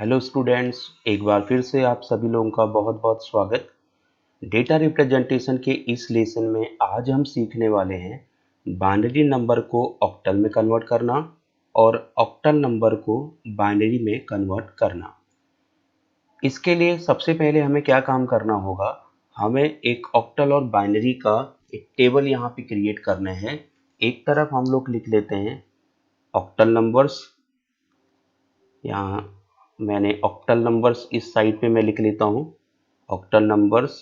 Hello students, एक बार फिर से आप सभी लोगों का बहुत बहुत स्वागत। डेटा रिप्रेजेंटेशन के इस लेसन में आज हम सीखने वाले हैं बाइनरी नंबर को ऑक्टल में कन्वर्ट करना और ऑक्टल नंबर को बाइनरी में कन्वर्ट करना। इसके लिए सबसे पहले हमें क्या काम करना होगा, हमें एक ऑक्टल और बाइनरी का एक टेबल यहाँ पे क्रिएट करना है। एक तरफ हम लोग लिख लेते हैं ऑक्टल नंबर्स, यहाँ मैंने ऑक्टल नंबर्स इस साइड पे मैं लिख लेता हूँ ऑक्टल नंबर्स,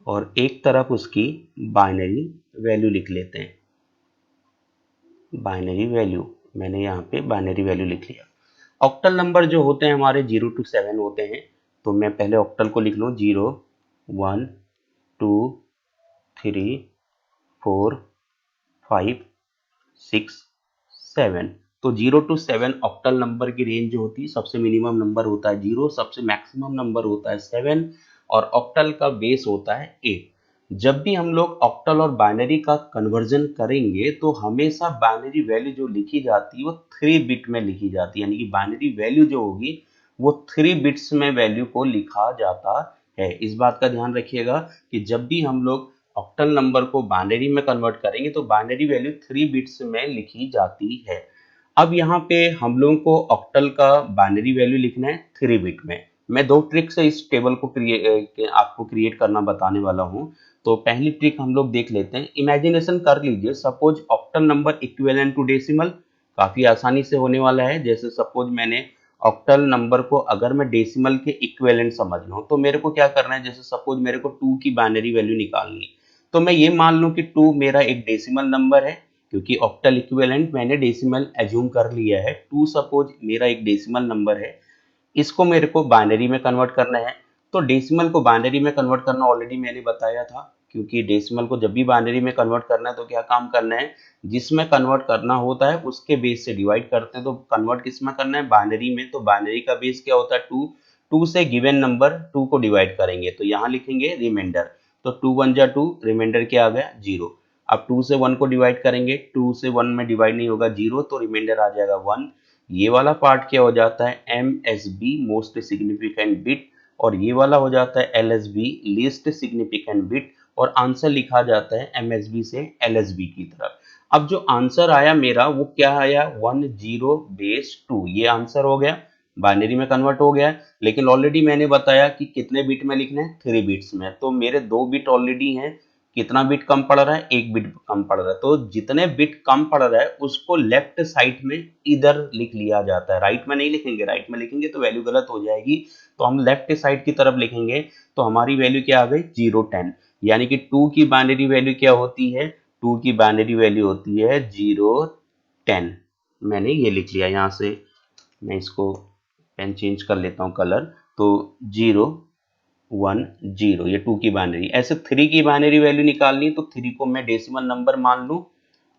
और एक तरफ उसकी बाइनरी वैल्यू लिख लेते हैं। बाइनरी वैल्यू मैंने यहाँ पे बाइनरी वैल्यू लिख लिया। ऑक्टल नंबर जो होते हैं हमारे 0 to 7 होते हैं, तो मैं पहले ऑक्टल को लिख लूँ 0 1 2 3 4 5 6 7। तो 0 to 7 ऑक्टल नंबर की रेंज जो होती है, सबसे मिनिमम नंबर होता है 0, सबसे मैक्सिमम नंबर होता है 7 और ऑक्टल का बेस होता है 8। जब भी हम लोग ऑक्टल और बाइनरी का कन्वर्जन करेंगे तो हमेशा बाइनरी वैल्यू जो लिखी जाती है वो 3 बिट में लिखी जाती है, यानी कि बाइनरी वैल्यू जो होगी वो 3 बिट्स में वैल्यू को लिखा जाता है। इस बात का ध्यान रखिएगा कि जब भी हम लोग ऑक्टल नंबर को बाइनरी में कन्वर्ट करेंगे तो बाइनरी वैल्यू 3 बिट्स में लिखी जाती है। अब यहाँ पे हम लोगों को ऑक्टल का बाइनरी वैल्यू लिखना है 3 बिट में। मैं दो ट्रिक से इस टेबल को आपको क्रिएट करना बताने वाला हूँ। तो पहली ट्रिक हम लोग देख लेते हैं। इमेजिनेशन कर लीजिए, suppose octal number equivalent to decimal, काफी आसानी से होने वाला है। जैसे सपोज मैंने ऑक्टल नंबर को अगर मैं डेसिमल के इक्विवेलेंट समझ लूँ तो मेरे को क्या करना है, जैसे सपोज मेरे को 2 की बाइनरी वैल्यू निकालनी है, तो मैं ये मान लूँ कि 2 मेरा एक डेसिमल नंबर है, क्योंकि ऑक्टल इक्विवेलेंट मैंने डेसिमल एज्यूम कर लिया है। 2 सपोज मेरा एक डेसिमल नंबर है, इसको मेरे को बाइनरी में कन्वर्ट करना है। तो डेसिमल को बाइनरी में कन्वर्ट करना ऑलरेडी मैंने बताया था, क्योंकि डेसिमल को जब भी बाइनरी में कन्वर्ट करना है तो क्या काम करना है, जिसमें कन्वर्ट करना होता है उसके बेस से डिवाइड करते हैं। तो कन्वर्ट किस में करना है, बाइनरी में। तो बाइनरी का बेस क्या होता है 2, 2 से गिवन नंबर 2 को डिवाइड करेंगे तो यहाँ लिखेंगे रिमाइंडर। तो 2 1 जा 2, रिमाइंडर क्या आ गया 0। अब 2 से 1 को डिवाइड करेंगे, 2 से 1 में डिवाइड नहीं होगा 0, तो रिमाइंडर आ जाएगा 1। ये वाला पार्ट क्या हो जाता है MSB मोस्ट सिग्निफिकेंट बिट, और ये वाला हो जाता है LSB लीस्ट सिग्निफिकेंट बिट, और आंसर लिखा जाता है MSB से LSB की तरफ। अब जो आंसर आया मेरा वो क्या आया 10 2, ये आंसर हो गया, बाइनरी में कन्वर्ट हो गया। लेकिन ऑलरेडी मैंने बताया कि कितने बिट में लिखना है, 3 बिट्स में। तो मेरे 2 बिट ऑलरेडी हैं, कितना बिट कम पड़ रहा है, 1 बिट कम पड़ रहा है। तो जितने बिट कम पड़ रहा है उसको लेफ्ट साइड में इधर लिख लिया जाता है, राइट में नहीं लिखेंगे। राइट में लिखेंगे तो वैल्यू गलत हो जाएगी, तो हम लेफ्ट साइड की तरफ लिखेंगे। तो हमारी वैल्यू क्या आ गई 0 10, यानी कि 2 की बाइनरी वैल्यू क्या होती है, 2 की बाइनरी वैल्यू होती है 0 10। मैंने ये लिख लिया, यहाँ से मैं इसको पेन चेंज कर लेता हूँ कलर। तो 0 1 0, ये 2 की बाइनरी। ऐसे 3 की बाइनरी वैल्यू निकालनी, तो 3 को मैं डेसिमल नंबर मान लूँ।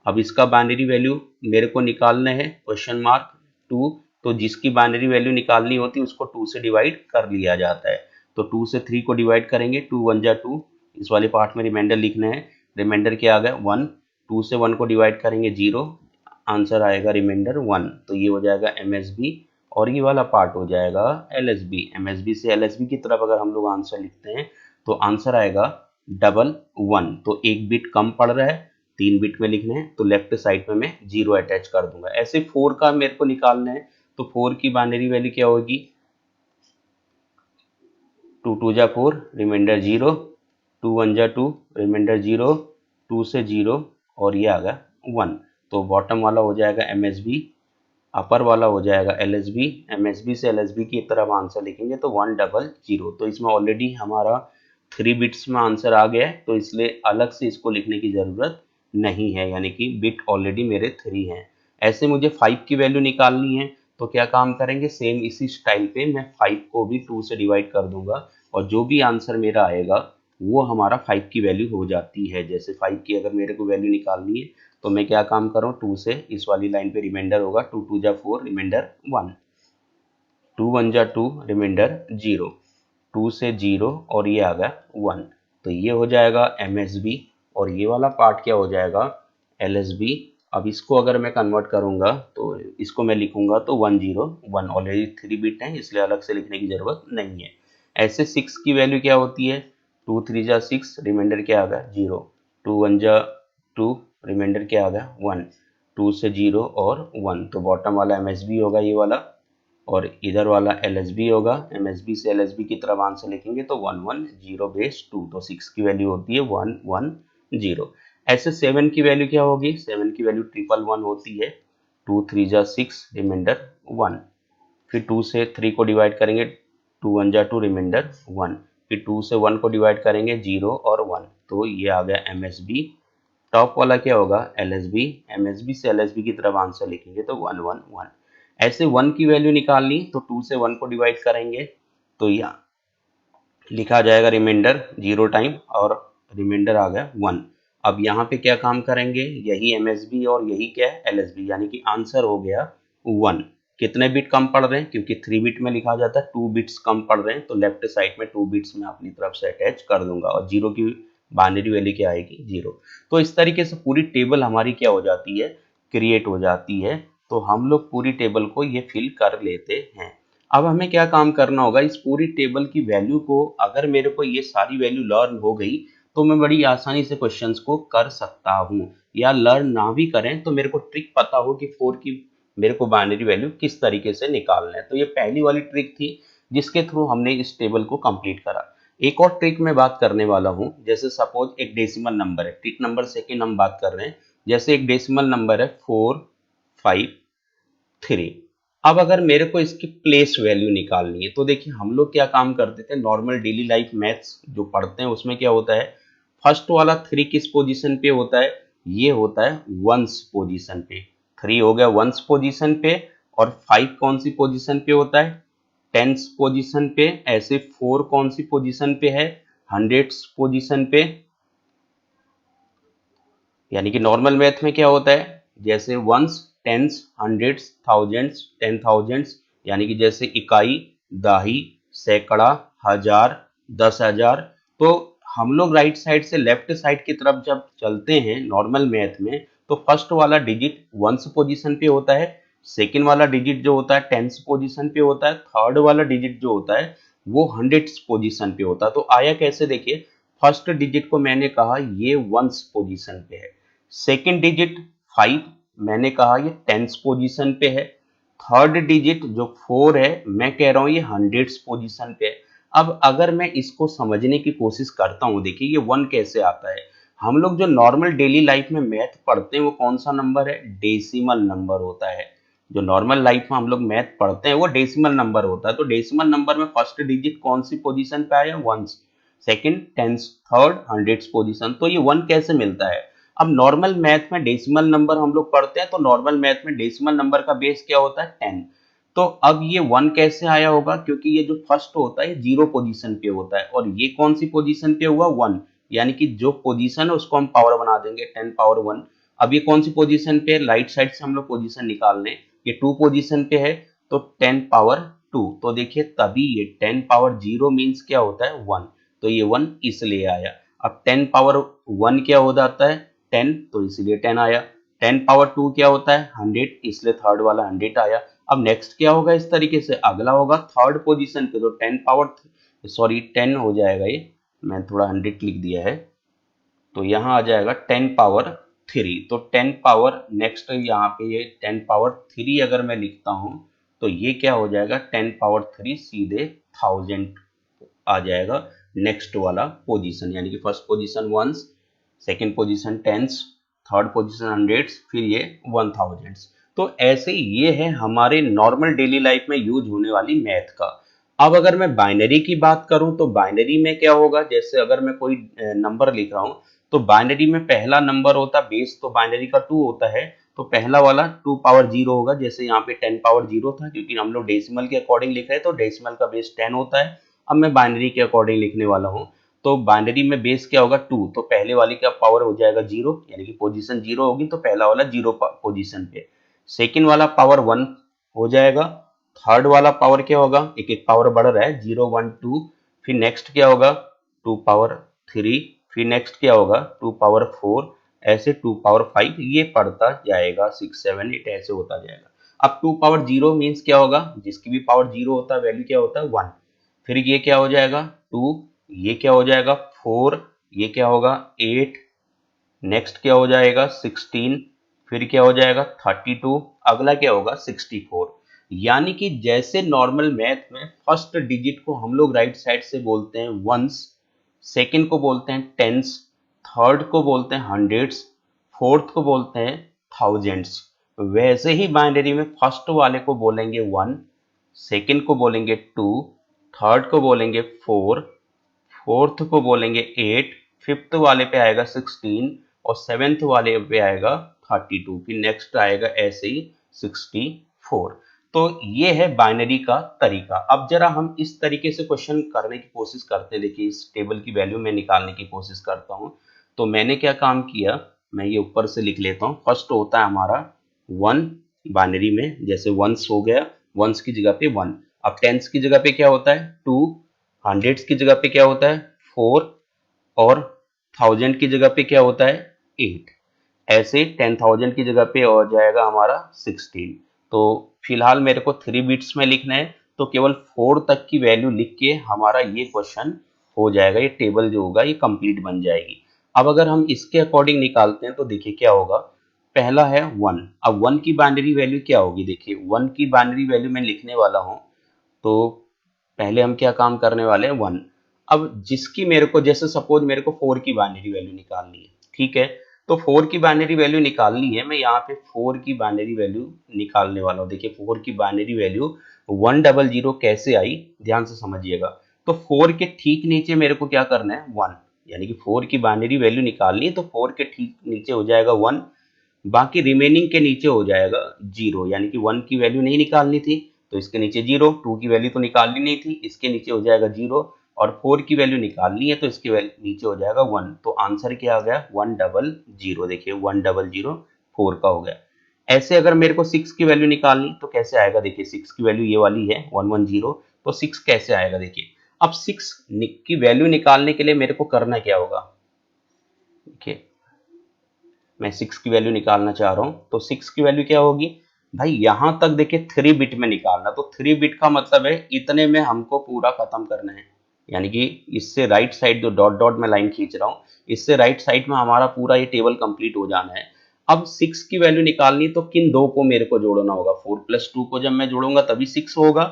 अब इसका बाइनरी वैल्यू मेरे को निकालना है क्वेश्चन मार्क 2, तो जिसकी बाइनरी वैल्यू निकालनी होती है उसको 2 से डिवाइड कर लिया जाता है। तो 2 से 3 को डिवाइड करेंगे, 2 1 जा 2, इस वाले पार्ट में रिमाइंडर लिखना है। रिमाइंडर क्या आ गया 1, 2 से 1 को डिवाइड करेंगे 0, आंसर आएगा रिमाइंडर 1। तो ये हो जाएगा MSB, और ये वाला पार्ट हो जाएगा LSB। MSB से LSB की तरफ अगर हम लोग आंसर लिखते हैं तो आंसर आएगा 111। तो एक बिट कम पड़ रहा है, 3 बिट में लिखना है, तो लेफ्ट साइड में मैं 0 अटैच कर दूंगा। ऐसे 4 का मेरे को निकालना है, तो 4 की बाइनरी वैल्यू क्या होगी 2 2 जा 4, रिमाइंडर 0, 2 1 जा 2, रिमाइंडर 0, 2 से 0, और ये आ गया 1। तो बॉटम वाला हो जाएगा MSB, अपर वाला हो जाएगा LSB। MSB से LSB की तरफ आंसर लिखेंगे तो 100। तो इसमें ऑलरेडी हमारा 3 बिट्स में आंसर आ गया है, तो इसलिए अलग से इसको लिखने की ज़रूरत नहीं है, यानी कि बिट ऑलरेडी मेरे 3 हैं। ऐसे मुझे 5 की वैल्यू निकालनी है, तो क्या काम करेंगे, सेम इसी स्टाइल पे मैं 5 को भी 2 से डिवाइड कर दूंगा, और जो भी आंसर मेरा आएगा वो हमारा 5 की वैल्यू हो जाती है। जैसे 5 की अगर मेरे को वैल्यू निकालनी है तो मैं क्या काम कर रहा हूँ, 2 से इस वाली लाइन पे रिमाइंडर होगा 2 2 जा 4, रिमाइंडर 1, 2 1 जा 2, रिमाइंडर 0, 2 से 0, और ये आ गया 1। तो ये हो जाएगा MSB, और ये वाला पार्ट क्या हो जाएगा LSB। अब इसको अगर मैं कन्वर्ट करूंगा तो इसको मैं लिखूंगा तो 101, ऑलरेडी 3 बिट है इसलिए अलग से लिखने की जरूरत नहीं है। ऐसे 6 की वैल्यू क्या होती है, 2 3 जा 6, रिमाइंडर क्या आ गया 0, 2 1 जा 2, रिमाइंडर क्या आ गया 1, 2 से 0 और 1, तो बॉटम वाला एमएसबी होगा ये वाला, और इधर वाला एलएसबी होगा। एमएसबी से एलएसबी की तरफ आंसर लिखेंगे तो 110 बेस 2, तो 6 की वैल्यू होती है 110। ऐसे 7 की वैल्यू क्या होगी, 7 की वैल्यू 111 होती है, 2 3 जा 6, रिमाइंडर 1, फिर 2 से 3 को डिवाइड करेंगे, 2 1 जा 2, रिमाइंडर 1, फिर 2 से 1 को डिवाइड करेंगे 0 और 1, तो ये आ गया एमएसबी। टॉप वाला क्या होगा एलएसबी, एमएसबी से एलएसबी की तरफ आंसर लिखेंगे तो 111। ऐसे 1 की वैल्यू निकालनी तो 2 से 1 को डिवाइड करेंगे तो यह लिखा जाएगा रिमाइंडर 0 टाइम और रिमाइंडर आ गया 1। अब यहाँ पे क्या काम करेंगे, यही एमएसबी और यही क्या है एलएसबी, यानी कि आंसर हो गया 1। कितने बिट कम पड़ रहे हैं, क्योंकि 3 बिट में लिखा जाता है 2 बिट्स कम पड़ रहे हैं, तो लेफ्ट साइड में 2 बिट्स में अपनी तरफ से अटैच कर दूंगा और 0 की बाइनरी वैल्यू क्या आएगी 0। तो इस तरीके से पूरी टेबल हमारी क्या हो जाती है, क्रिएट हो जाती है। तो हम लोग पूरी टेबल को ये फिल कर लेते हैं। अब हमें क्या काम करना होगा, इस पूरी टेबल की वैल्यू को, अगर मेरे को ये सारी वैल्यू लर्न हो गई तो मैं बड़ी आसानी से क्वेश्चंस को कर सकता हूँ, या लर्न ना भी करें तो मेरे को ट्रिक पता हो कि 4 की मेरे को बाइनरी वैल्यू किस तरीके से निकालना है। तो ये पहली वाली ट्रिक थी जिसके थ्रू हमने इस टेबल को कंप्लीट करा। एक और ट्रिक मैं बात करने वाला हूँ, जैसे सपोज एक डेसिमल नंबर है, ट्रिक नंबर सेकेंड हम बात कर रहे हैं। जैसे एक डेसिमल नंबर है 453। अब अगर मेरे को इसकी प्लेस वैल्यू निकालनी है तो देखिए हम लोग क्या काम करते थे, नॉर्मल डेली लाइफ मैथ्स जो पढ़ते हैं उसमें क्या होता है, फर्स्ट वाला 3 किस पोजीशन पे होता है, ये होता है वंस पोजीशन पे, 3 हो गया वंस पोजीशन पे, और 5 कौन सी पोजीशन पे होता है, टेंस पोजीशन पे। ऐसे 4 कौन सी पोजीशन पे है, हंड्रेड्स पोजीशन पे। यानी कि नॉर्मल मैथ में क्या होता है, जैसे वंस, टेंस, हंड्रेड्स, थाउजेंड्स, 10,000, यानी कि जैसे इकाई, दाही, सैकड़ा, हजार, 10,000। तो हम लोग राइट साइड से लेफ्ट साइड की तरफ जब चलते हैं नॉर्मल मैथ में, तो फर्स्ट वाला डिजिट वंस पोजीशन पे होता है, सेकेंड वाला डिजिट जो होता है टेंस पोजीशन पे होता है, थर्ड वाला डिजिट जो होता है वो हंड्रेड्स पोजीशन पे होता है। तो आया कैसे, देखिए फर्स्ट डिजिट को मैंने कहा ये वंस पोजीशन पे है, सेकेंड डिजिट 5 मैंने कहा ये टेंस पोजीशन पे है, थर्ड डिजिट जो 4 है मैं कह रहा हूं ये हंड्रेड्स पोजीशन पे है। अब अगर मैं इसको समझने की कोशिश करता हूं, देखिए ये 1 कैसे आता है, हम लोग जो नॉर्मल डेली लाइफ में मैथ पढ़ते हैं वो कौन सा नंबर है, डेसिमल नंबर होता है। जो नॉर्मल लाइफ में हम लोग मैथ पढ़ते हैं वो डेसिमल नंबर होता है। तो डेसिमल नंबर में फर्स्ट डिजिट कौन सी पोजीशन पे आया, ones, second tens, third hundreds position. तो ये 1 कैसे मिलता है। अब नॉर्मल मैथ में डेसिमल नंबर हम लोग पढ़ते हैं, तो नॉर्मल मैथ में डेसिमल नंबर का बेस क्या होता है 10। तो अब ये 1 कैसे आया होगा, क्योंकि ये जो फर्स्ट होता है 0 पोजीशन पे होता है, और ये कौन सी पोजीशन पे हुआ 1, यानी कि जो पोजीशन है उसको हम पावर बना देंगे 10 पावर 1। अब ये कौन सी पोजीशन पे है, राइट साइड से हम लोग पोजीशन निकाल लें, ये 2 पोजीशन पे है तो 10 पावर 2। तो देखिए तभी ये 10 पावर 0 मीन्स क्या होता है 1, तो ये 1 इसलिए आया। अब 10 पावर 1 क्या हो जाता है 10, तो इसलिए 10 आया। 10 पावर 2 क्या होता है 100, इसलिए थर्ड वाला 100 आया। अब नेक्स्ट क्या होगा, इस तरीके से अगला होगा थर्ड पोजीशन पे, तो 10 पावर सॉरी 10 हो जाएगा, ये मैं थोड़ा 100 लिख दिया है, तो यहाँ आ जाएगा 10 पावर 3। तो 10 पावर नेक्स्ट यहाँ पे ये 10 पावर 3 अगर मैं लिखता हूँ तो ये क्या हो जाएगा 10 पावर 3 सीधे 1000 आ जाएगा नेक्स्ट वाला पोजीशन, यानी कि first position ones, second position tens, third position hundreds, फिर ये 1000। तो ऐसे ये है हमारे नॉर्मल डेली लाइफ में यूज होने वाली मैथ का। अब अगर मैं बाइनरी की बात करूं तो बाइनरी में क्या होगा, जैसे अगर मैं कोई नंबर लिख रहा हूं तो बाइनरी में पहला नंबर होता बेस, तो बाइनरी का 2 होता है, तो पहला वाला 2 पावर 0 होगा। जैसे यहाँ पे 10 पावर 0 था, क्योंकि हम लोग डेसिमल के अकॉर्डिंग लिख रहे हैं तो डेसिमल का बेस 10 होता है। अब मैं बाइनरी के अकॉर्डिंग लिखने वाला हूँ, तो बाइनरी में बेस क्या होगा 2, तो पहले वाली का पावर हो जाएगा 0, यानी कि पोजीशन 0 होगी, तो पहला वाला 0 पोजीशन पे, सेकंड वाला पावर 1 हो जाएगा, थर्ड वाला पावर क्या होगा, एक एक पावर बढ़ रहा है 0 1 2, फिर नेक्स्ट क्या होगा 2 पावर 3, फिर नेक्स्ट क्या होगा 2 पावर 4, ऐसे 2 पावर 5 ये पढ़ता जाएगा, 6 7 8 ऐसे होता जाएगा। अब 2 पावर 0 मीन्स क्या होगा, जिसकी भी पावर 0 होता है वैल्यू क्या होता है 1। फिर ये क्या हो जाएगा 2, ये क्या हो जाएगा 4, ये क्या होगा 8, नेक्स्ट क्या हो जाएगा 16, फिर क्या हो जाएगा 32, अगला क्या होगा 64। यानी कि जैसे नॉर्मल मैथ में फर्स्ट डिजिट को हम लोग राइट साइड से बोलते हैं वंस, सेकंड को बोलते हैं टेंस, थर्ड को बोलते हैं हंड्रेड्स, फोर्थ को बोलते हैं थाउजेंड्स, वैसे ही बाइनरी में फर्स्ट वाले को बोलेंगे 1, सेकंड को बोलेंगे 2, थर्ड को बोलेंगे 4, फोर्थ को बोलेंगे 8, फिफ्थ वाले पे आएगा 16 और सेवेंथ वाले पे आएगा 32, फिर नेक्स्ट आएगा ऐसे ही 64। तो ये है बाइनरी का तरीका। अब जरा हम इस तरीके से क्वेश्चन करने की कोशिश करते हैं। देखिए इस टेबल की वैल्यू मैं निकालने की कोशिश करता हूँ। तो मैंने क्या काम किया, मैं ये ऊपर से लिख लेता हूँ। फर्स्ट होता है हमारा 1 बाइनरी में, जैसे वंस हो गया, वंस की जगह पे 1। अब टेंस की जगह पे क्या होता है 2, हंड्रेड्स की जगह पे क्या होता है 4 और थाउजेंड की जगह पे क्या होता है 8। ऐसे 10,000 की जगह पे हो जाएगा हमारा 16। तो फिलहाल मेरे को 3 बिट्स में लिखना है, तो केवल 4 तक की वैल्यू लिख के हमारा ये क्वेश्चन हो जाएगा, ये टेबल जो होगा ये कंप्लीट बन जाएगी। अब अगर हम इसके अकॉर्डिंग निकालते हैं तो देखिए क्या होगा। पहला है 1। अब 1 की बाइनरी वैल्यू क्या होगी, देखिए 1 की बाइनरी वैल्यू मैं लिखने वाला हूं। तो पहले हम क्या काम करने वाले हैं 1। अब जिसकी मेरे को, जैसे सपोज मेरे को 4 की बाइनरी वैल्यू निकालनी है, ठीक है। तो 4 की बाइनरी वैल्यू निकालनी है, मैं यहाँ पे 4 की बाइनरी वैल्यू निकालने वाला हूँ। देखिए 4 की बाइनरी वैल्यू 100 कैसे आई, ध्यान से समझिएगा। तो 4 के ठीक नीचे मेरे को क्या करना है 1, यानी कि 4 की बाइनरी वैल्यू निकालनी है, तो 4 के ठीक नीचे हो जाएगा 1, बाकी रिमेनिंग के नीचे हो जाएगा 0, यानी कि 1 की वैल्यू नहीं निकालनी थी तो इसके नीचे 0, 2 की वैल्यू तो निकालनी नहीं थी, इसके नीचे हो जाएगा 0, और 4 की वैल्यू निकालनी है तो इसके नीचे हो जाएगा 1। तो आंसर क्या आ गया 100। देखिए 100 4 का हो गया। ऐसे अगर मेरे को 6 की वैल्यू निकालनी तो कैसे आएगा, देखिए 6 की वैल्यू ये वाली है 110, तो 6 कैसे आएगा देखिए। अब 6 की वैल्यू निकालने के लिए मेरे को करना क्या होगा, देखिए मैं 6 की वैल्यू निकालना चाह रहा हूं, तो 6 की वैल्यू क्या होगी भाई, यहां तक देखिए 3 बिट में निकालना, तो 3 बिट का मतलब है इतने में हमको पूरा खत्म करना है। यानी कि इससे राइट साइड जो डॉट डॉट में लाइन खींच रहा हूं, इससे राइट साइड में हमारा पूरा ये टेबल कंप्लीट हो जाना है। अब 6 की वैल्यू निकालनी तो किन दो को मेरे को जोड़ना होगा, 4 + 2 को जब मैं जोड़ूंगा तभी 6 होगा।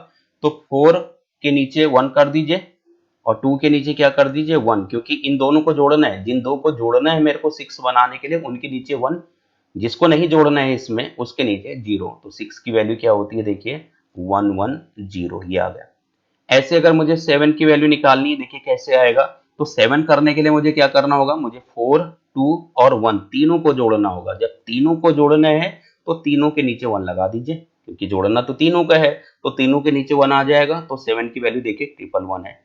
तो 4 के नीचे 1 कर दीजिए और 2 के नीचे क्या कर दीजिए 1, क्योंकि इन दोनों को जोड़ना है, जिन दो को जोड़ना है मेरे को 6 बनाने के लिए उनके नीचे 1, जिसको नहीं जोड़ना है इसमें उसके नीचे 0। तो 6 की वैल्यू क्या होती है देखिए 110, ये आ गया। ऐसे अगर मुझे 7 की वैल्यू निकालनी है, देखिए कैसे आएगा। तो 7 करने के लिए मुझे क्या करना होगा, मुझे 4 2 और 1 तीनों को जोड़ना होगा। जब तीनों को जोड़ना है तो तीनों के नीचे 1 लगा दीजिए, क्योंकि जोड़ना तो तीनों का है, तो तीनों के नीचे 1 आ जाएगा। तो 7 की वैल्यू देखिए 111 है,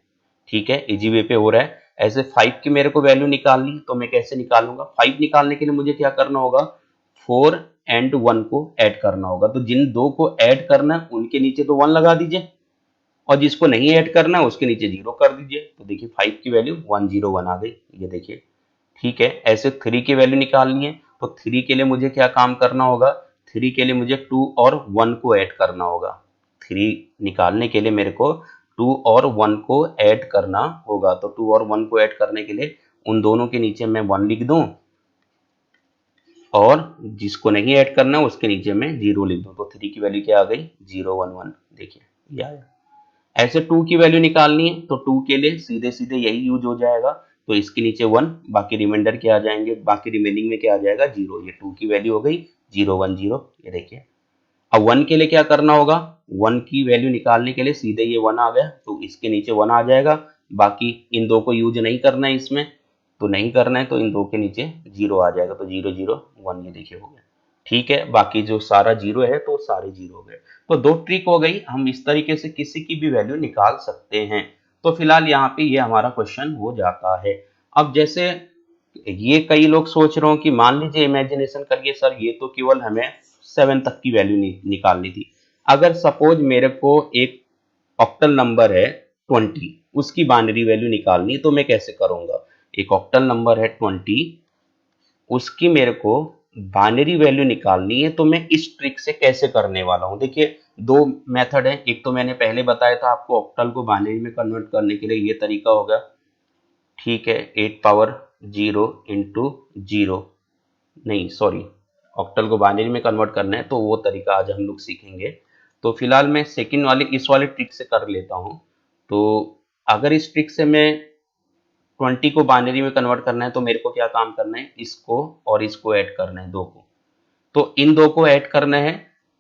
ठीक है, इजी वे पे हो रहा है। ऐसे 5 की मेरे को वैल्यू निकालनी, तो मैं कैसे निकालूंगा, 5 निकालने के लिए मुझे क्या करना होगा 4 एंड 1 को ऐड करना होगा। तो जिन दो को ऐड करना है उनके नीचे तो 1 लगा दीजिए, और जिसको नहीं ऐड करना है उसके नीचे 0 कर दीजिए। तो देखिए 5 की वैल्यू 101 आ गई, ये देखिए, ठीक है। ऐसे 3 की वैल्यू निकालनी है, तो 3 के लिए मुझे क्या काम करना होगा, 3 के लिए मुझे 2 और 1 को ऐड करना होगा। 3 निकालने के लिए मेरे को 2 और 1 को ऐड करना होगा। तो 2 और 1 को ऐड करने के लिए उन दोनों के नीचे मैं 1 लिख दूं, और जिसको नहीं ऐड करना उसके नीचे मैं 0 लिख दूं। तो 3 की वैल्यू क्या आ गई 011, देखिए ये आया। ऐसे 2 की वैल्यू निकालनी है, तो 2 के लिए सीधे सीधे यही यूज हो जाएगा। तो इसके नीचे 1, बाकी रिमाइंडर क्या आ जाएंगे, बाकी रिमेनिंग में क्या आ जाएगा 0। ये 2 की वैल्यू हो गई 010, ये देखिए। अब 1 के लिए क्या करना होगा, 1 की वैल्यू निकालने के लिए सीधे ये 1 आ गया, तो इसके नीचे 1 आ जाएगा। बाकी इन दो को यूज नहीं करना है इसमें, तो नहीं करना है, तो इन दो के नीचे 0 आ जाएगा। तो 001 ये देखिए हो गया, ठीक है। बाकी जो सारा 0 है तो सारे 0 हो गए। तो दो ट्रिक हो गई, हम इस तरीके से किसी की भी वैल्यू निकाल सकते हैं। तो फिलहाल यहाँ पे ये हमारा क्वेश्चन हो जाता है। अब जैसे ये कई लोग सोच रहे हो कि मान लीजिए इमेजिनेशन करिए सर, ये तो केवल हमें 7 तक की वैल्यू निकालनी थी। अगर सपोज मेरे को एक ऑक्टल नंबर है 20, उसकी बाइनरी वैल्यू निकालनी है, तो मैं कैसे करूंगा। एक ऑक्टल नंबर है 20, उसकी मेरे को बाइनरी वैल्यू निकालनी है। तो मैं इस ट्रिक से कैसे करने वाला हूं, देखिए दो मेथड है। एक तो मैंने पहले बताया था आपको, ऑक्टल को बाइनरी में कन्वर्ट करने के लिए ये तरीका होगा, ठीक है, 8 पावर 0 इंटू 0, नहीं सॉरी, ऑक्टल को बाइनरी में कन्वर्ट करना है तो वो तरीका आज हम लोग सीखेंगे। तो फिलहाल मैं सेकंड वाले इस वाले ट्रिक से कर लेता हूं। तो अगर इस ट्रिक से मैं 20 को बाइनरी में कन्वर्ट करना है तो मेरे को क्या काम करना है, इसको और इसको ऐड करना है, दो को। तो इन दो को ऐड करना है,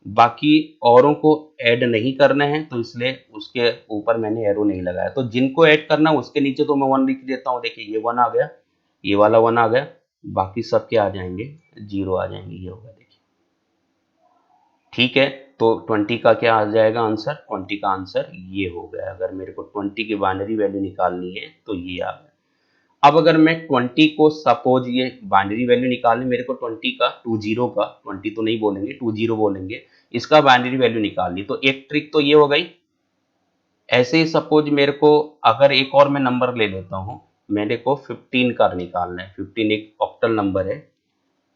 बाकी औरों को ऐड नहीं करना है, तो इसलिए उसके ऊपर मैंने एरो नहीं लगाया। तो जिनको ऐड करना उसके नीचे तो मैं 1 लिख देता हूँ। देखिए ये 1 आ गया, ये वाला 1 आ गया, बाकी सब क्या आ जाएंगे, 0 आ जाएंगे। ये होगा, देखिए ठीक है। तो 20 का क्या आ जाएगा आंसर, 20 का आंसर ये हो गया। अगर मेरे को 20 की बाइनरी वैल्यू निकालनी है तो ये आ गया। अब अगर मैं 20 को सपोज ये बाइनरी वैल्यू निकालने, मेरे को 20 का 20 का, 20 तो नहीं बोलेंगे 20 बोलेंगे, इसका बाइनरी वैल्यू निकालनी। तो एक ट्रिक तो ये हो गई। ऐसे ही सपोज मेरे को अगर एक और मैं नंबर ले लेता हूं, मेरे को 15 का निकालना है। 15 एक ऑक्टल नंबर है,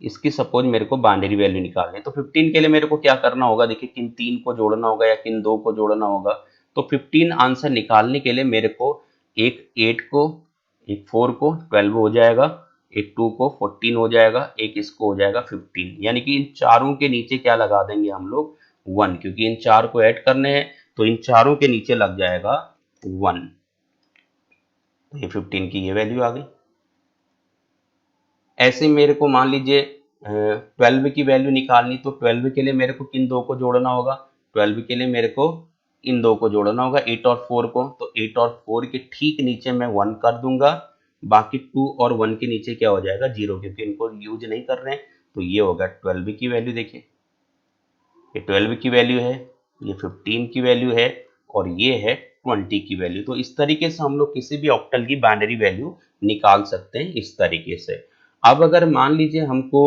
इसकी सपोज मेरे को बाइनरी वैल्यू निकालनी है। तो 15 के लिए मेरे को क्या करना होगा, देखिए किन 3 को जोड़ना होगा या किन 2 को जोड़ना होगा। तो 15 आंसर निकालने के लिए मेरे को एक 8 को, एक 4 को 12 हो जाएगा, एक 2 को 14 हो जाएगा, एक इसको हो जाएगा 15। यानी कि इन चारों के नीचे क्या लगा देंगे हम लोग, 1, क्योंकि इन चार को ऐड करने हैं। तो इन चारों के नीचे लग जाएगा 1। तो ये 15 की ये वैल्यू आ गई। ऐसे मेरे को मान लीजिए 12 की वैल्यू निकालनी, तो 12 के लिए मेरे को किन दो को जोड़ना होगा, 12 के लिए मेरे को इन दो को जोड़ना होगा, 8 और 4 को। तो 8 और 4 के ठीक नीचे मैं 1 कर दूंगा, बाकी 2 और 1 के नीचे क्या हो जाएगा, 0, क्योंकि इनको यूज नहीं कर रहे हैं। तो ये होगा 12 की वैल्यू। देखिए ये 12 की वैल्यू है, ये 15 की वैल्यू है, और ये है 20 की वैल्यू। तो इस तरीके से हम लोग किसी भी ऑक्टल की बाइनरी वैल्यू निकाल सकते हैं इस तरीके से। अब अगर मान लीजिए हमको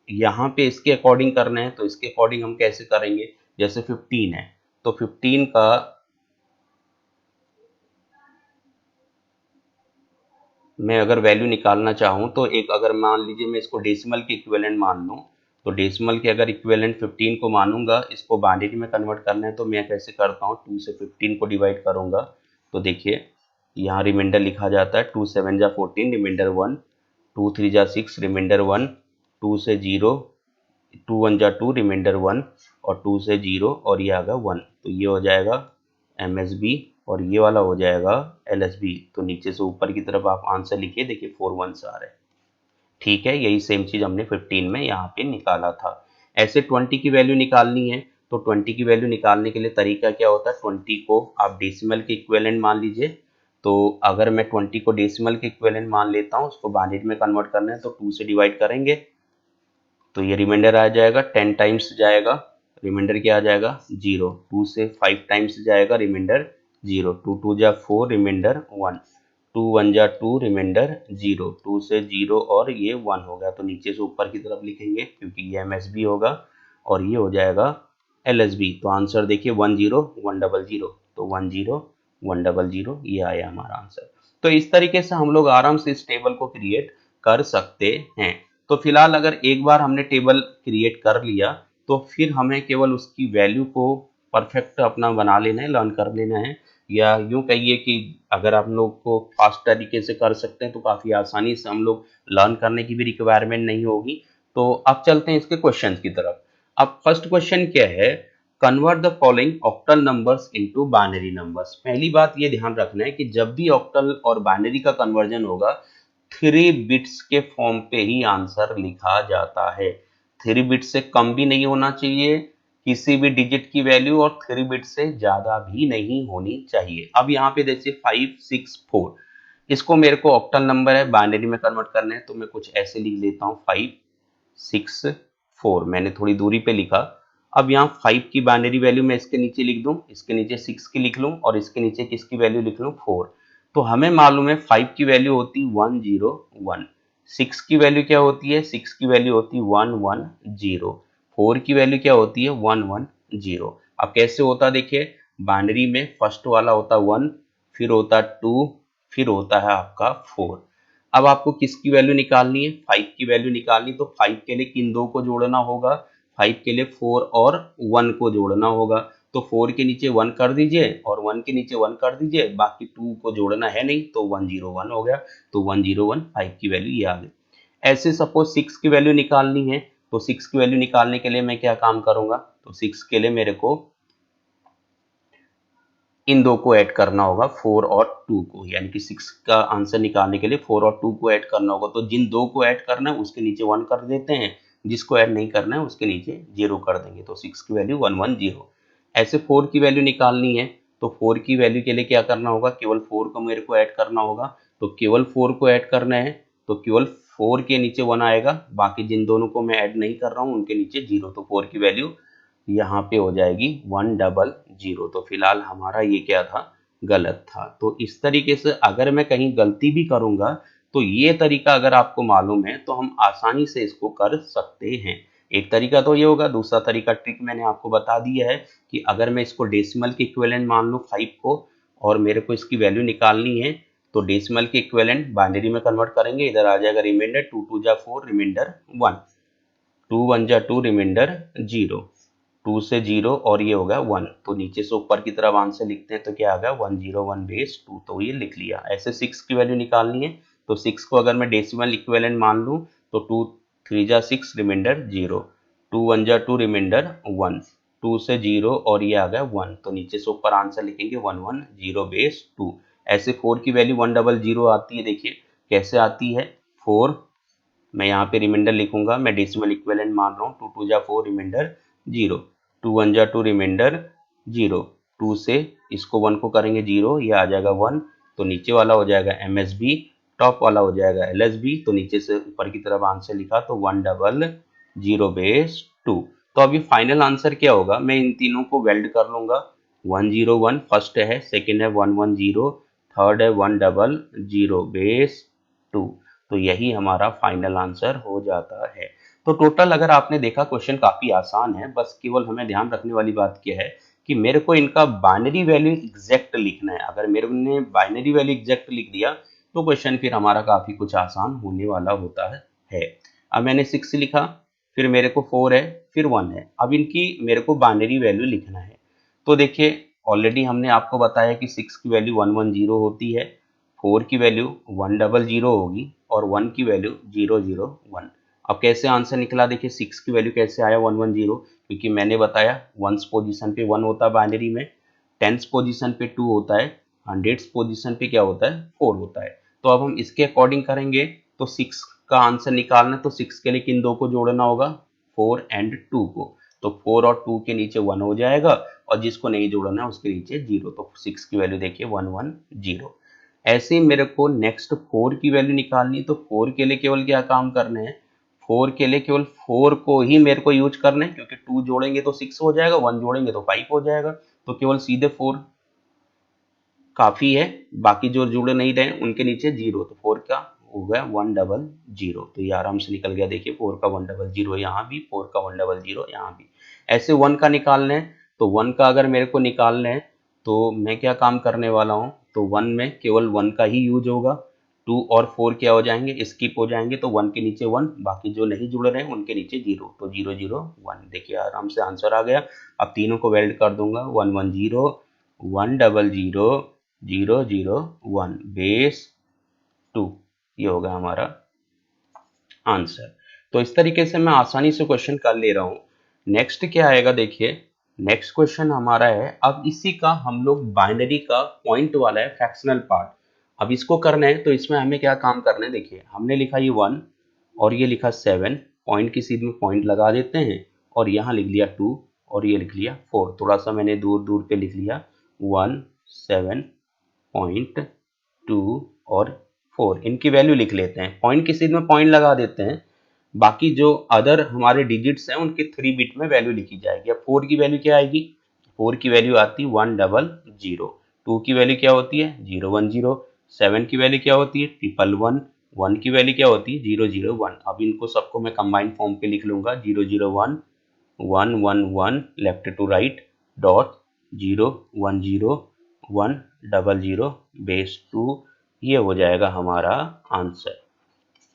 यहाँ पे इसके अकॉर्डिंग करना है, तो इसके अकॉर्डिंग हम कैसे करेंगे, जैसे 15 है तो 15 का मैं अगर वैल्यू निकालना चाहूँ, तो एक अगर मान लीजिए मैं इसको डेसिमल के इक्विवेलेंट मान लूँ, तो डेसिमल के अगर इक्विवेलेंट 15 को मानूंगा, इसको बाइनरी में कन्वर्ट करना है, तो मैं कैसे करता हूँ, 2 से 15 को डिवाइड करूंगा। तो देखिए यहाँ रिमाइंडर लिखा जाता है, 2 7 जा 14, रिमाइंडर 1, 2 3 जा 6, रिमाइंडर 1, 2 से 0, 2 1 जा 2, रिमाइंडर 1, और 2 से 0, और ये आ गया 1। तो ये हो जाएगा MSB, और ये वाला हो जाएगा LSB। तो नीचे से ऊपर की तरफ आप आंसर लिखिए, देखिए 4 1 आ रहे हैं। ठीक है, यही सेम चीज हमने 15 में यहाँ पे निकाला था। ऐसे 20 की वैल्यू निकालनी है, तो 20 की वैल्यू निकालने के लिए तरीका क्या होता है, 20 को आप डेसिमल के इक्विवेलेंट मान लीजिए। तो अगर मैं 20 को डेसिमल के इक्विवेलेंट मान लेता हूँ, उसको बाइनरी में कन्वर्ट करना है, तो 2 से डिवाइड करेंगे, तो ये रिमाइंडर आ जाएगा, 10 टाइम्स जाएगा, रिमाइंडर क्या आ जाएगा, 0। 2 से 5 टाइम्स जाएगा, रिमाइंडर 0। 2 2 जा 4, रिमाइंडर 1। 2 1 जा 2, रिमाइंडर 0। 2 से 0 और ये 1 हो गया। तो नीचे से ऊपर की तरफ लिखेंगे, क्योंकि ये MSB होगा, और ये हो जाएगा LSB। तो आंसर देखिए 1 0 1 0 0, तो 1 0 1 0 0, ये आया हमारा आंसर। तो इस तरीके से हम लोग आराम से इस टेबल को क्रिएट कर सकते हैं। तो फिलहाल अगर एक बार हमने टेबल क्रिएट कर लिया, तो फिर हमें केवल उसकी वैल्यू को परफेक्ट अपना बना लेना है, लर्न कर लेना है। या यूं कहिए कि अगर आप लोग को फास्ट तरीके से कर सकते हैं, तो काफ़ी आसानी से हम लोग लर्न करने की भी रिक्वायरमेंट नहीं होगी। तो अब चलते हैं इसके क्वेश्चन की तरफ। अब फर्स्ट क्वेश्चन क्या है, convert the following octal numbers into binary numbers. पहली बात ये ध्यान रखना है कि जब भी ऑक्टल और बाइनरी का कन्वर्जन होगा, 3 बिट्स के फॉर्म पे ही आंसर लिखा जाता है। 3 बिट से कम भी नहीं होना चाहिए किसी भी डिजिट की वैल्यू, और 3 बिट से ज्यादा भी नहीं होनी चाहिए। अब यहाँ पे देखिए 5 6 4, इसको मेरे को ऑक्टल नंबर है, बाइनरी में कन्वर्ट करना है, तो मैं कुछ ऐसे लिख लेता हूँ 5 6 4, मैंने थोड़ी दूरी पे लिखा। अब यहाँ 5 की बाइनरी वैल्यू मैं इसके नीचे लिख दूं, इसके नीचे 6 की लिख लूं, और इसके नीचे किसकी वैल्यू लिख लूं, 4। तो हमें मालूम है 5 की वैल्यू होती 1 0 1, 6 की वैल्यू क्या होती है, 6 की वैल्यू होती 1 1 0, 4 की वैल्यू क्या होती है 1 1 0। अब कैसे होता देखिए, बाइनरी में फर्स्ट वाला होता 1, फिर होता 2, फिर होता है आपका 4। अब आपको किसकी वैल्यू निकालनी है, 5 की वैल्यू निकालनी, तो 5 के लिए किन दो को जोड़ना होगा, 5 के लिए 4 और 1 को जोड़ना होगा। तो 4 के नीचे 1 कर दीजिए और 1 के नीचे 1 कर दीजिए, बाकी 2 को जोड़ना है नहीं, तो 101 हो गया। तो 101 5 की वैल्यू ये आ गई। ऐसे सपोज 6 की वैल्यू निकालनी है, तो 6 की वैल्यू निकालने के लिए मैं क्या काम करूंगा, तो 6 के लिए मेरे को इन दो को ऐड करना होगा, 4 और 2 को, यानी कि 6 का आंसर निकालने के लिए 4 और 2 को ऐड करना होगा। तो जिन दो को ऐड करना है उसके नीचे 1 कर देते हैं, जिसको ऐड नहीं करना है उसके नीचे 0 कर देंगे, तो 6 की वैल्यू 110। ऐसे 4 की वैल्यू निकालनी है, तो 4 की वैल्यू के लिए क्या करना होगा, केवल 4 को मेरे को ऐड करना होगा। तो केवल 4 को ऐड करना है, तो केवल 4 के नीचे 1 आएगा, बाकी जिन दोनों को मैं ऐड नहीं कर रहा हूँ उनके नीचे 0। तो 4 की वैल्यू यहाँ पे हो जाएगी 100। तो फिलहाल हमारा ये क्या था, गलत था। तो इस तरीके से अगर मैं कहीं गलती भी करूंगा तो ये तरीका अगर आपको मालूम है तो हम आसानी से इसको कर सकते हैं। एक तरीका तो ये होगा, दूसरा तरीका ट्रिक मैंने आपको बता दिया है कि अगर मैं इसको डेसिमल के इक्विवेलेंट मान लूँ 5 को और मेरे को इसकी वैल्यू निकालनी है, तो डेसिमल के इक्विवेलेंट बाइनरी में कन्वर्ट करेंगे, इधर आ जाएगा रिमाइंडर 2 2 जा 4 रिमाइंडर 1, 2 1 जा 2 रिमाइंडर 0, 2 से 0 और ये होगा 1। तो नीचे से ऊपर की तरफ आंसर लिखते हैं तो क्या आ गया 101 बेस 2, तो ये लिख लिया। ऐसे 6 की वैल्यू निकालनी है, तो 6 को अगर मैं डेसिमल इक्विवेलेंट मान लूँ तो 2 3 जा 6 रिमाइंडर 0, 2 1 जा 2 रिमाइंडर 1, 2 से 0 और ये आ गया 1। तो नीचे से ऊपर आंसर लिखेंगे 110 बेस 2। ऐसे 4 की वैल्यू 100 आती है, देखिए कैसे आती है। 4 मैं यहाँ पे रिमाइंडर लिखूंगा, मैं डेसिमल इक्विवेलेंट मान रहा हूँ, 2 2 जा 4 रिमाइंडर 0, 2 1 जा 2 रिमाइंडर 0, 2 से इसको 1 को करेंगे 0, ये आ जाएगा 1। तो नीचे वाला हो जाएगा MSB, टॉप वाला हो जाएगा LSB, तो नीचे से ऊपर की तरफ आंसर लिखा तो 100 बेस 2। तो अभी फाइनल आंसर क्या होगा, मैं इन तीनों को वेल्ड कर लूंगा। 101 फर्स्ट है, सेकेंड है 110, थर्ड है 100 बेस 2। तो यही हमारा फाइनल आंसर हो जाता है। तो टोटल अगर आपने देखा क्वेश्चन काफी आसान है, बस केवल हमें ध्यान रखने वाली बात क्या है कि मेरे को इनका बाइनरी वैल्यू एग्जैक्ट लिखना है। अगर मेरे ने बाइनरी वैल्यू एग्जैक्ट लिख दिया तो क्वेश्चन फिर हमारा काफी कुछ आसान होने वाला होता है। अब मैंने 6 लिखा, फिर मेरे को 4 है, फिर 1 है, अब इनकी मेरे को बाइनरी वैल्यू लिखना है। तो देखिए ऑलरेडी हमने आपको बताया कि 6 की वैल्यू 110 होती है, 4 की वैल्यू 100 होगी और 1 की वैल्यू 001। अब कैसे आंसर निकला, देखिए 6 की वैल्यू कैसे आया 110, क्योंकि मैंने बताया 1s पोजीशन पे 1 होता है बाइनरी में, 10s पोजीशन पे 2 होता है, 100s पोजीशन पे क्या होता है 4 होता है। तो अब हम इसके अकॉर्डिंग करेंगे, तो 6 का आंसर निकालना, तो 6 के लिए किन दो को जोड़ना होगा, 4 एंड 2 को। तो 4 और 2 के नीचे 1 हो जाएगा और जिसको नहीं जोड़ना है उसके नीचे 0। तो 6 की वैल्यू देखिए 110। ऐसे ही मेरे को नेक्स्ट 4 की वैल्यू निकालनी, तो 4 के लिए केवल क्या काम करना है, 4 के लिए केवल 4 को ही मेरे को यूज करना है, क्योंकि 2 जोड़ेंगे तो 6 हो जाएगा, 1 जोड़ेंगे तो 5 हो जाएगा। तो केवल सीधे 4 काफी है, बाकी जो जुड़े नहीं रहे उनके नीचे 0। तो 4 का हो गया 100, तो ये आराम से निकल गया। देखिए 4 का 100 यहाँ भी, 4 का 100 यहाँ भी। ऐसे 1 का निकालना है, तो 1 का अगर मेरे को निकालना है तो मैं क्या काम करने वाला हूँ, तो 1 में केवल 1 का ही यूज होगा, 2 और 4 क्या हो जाएंगे, स्किप हो जाएंगे, तो 1 के नीचे 1, बाकी जो नहीं जुड़ रहे हैं उनके नीचे 0, तो 001। देखिए आराम से आंसर आ गया। अब तीनों को वेल्ड कर दूंगा, 110 100 001 बेस 2, ये होगा हमारा आंसर। तो इस तरीके से मैं आसानी से क्वेश्चन कर ले रहा हूं। नेक्स्ट क्या आएगा, देखिए नेक्स्ट क्वेश्चन हमारा है, अब इसी का हम लोग बाइनरी का पॉइंट वाला है फ्रैक्शनल पार्ट। अब इसको करना है तो इसमें हमें क्या काम करना है, देखिए हमने लिखा ये 1 और ये लिखा 7, पॉइंट की सीध में पॉइंट लगा देते हैं और यहाँ लिख लिया 2 और ये लिख लिया 4। थोड़ा सा मैंने दूर दूर पे लिख लिया 1 7 पॉइंट 2 और 4, इनकी वैल्यू लिख लेते हैं, पॉइंट की सीध में पॉइंट लगा देते हैं। बाकी जो अदर हमारे डिजिट्स हैं उनके 3 बिट में वैल्यू लिखी जाएगी। अब 4 की वैल्यू क्या आएगी, 4 की वैल्यू आती है 100, 2 की वैल्यू क्या होती है 010, 7 की वैल्यू क्या होती है 111, 1 की वैल्यू क्या होती है 001। अब इनको सबको मैं कंबाइंड फॉर्म पे लिख लूंगा, 001 111 left to right dot 010 100 base 2, ये हो जाएगा हमारा आंसर।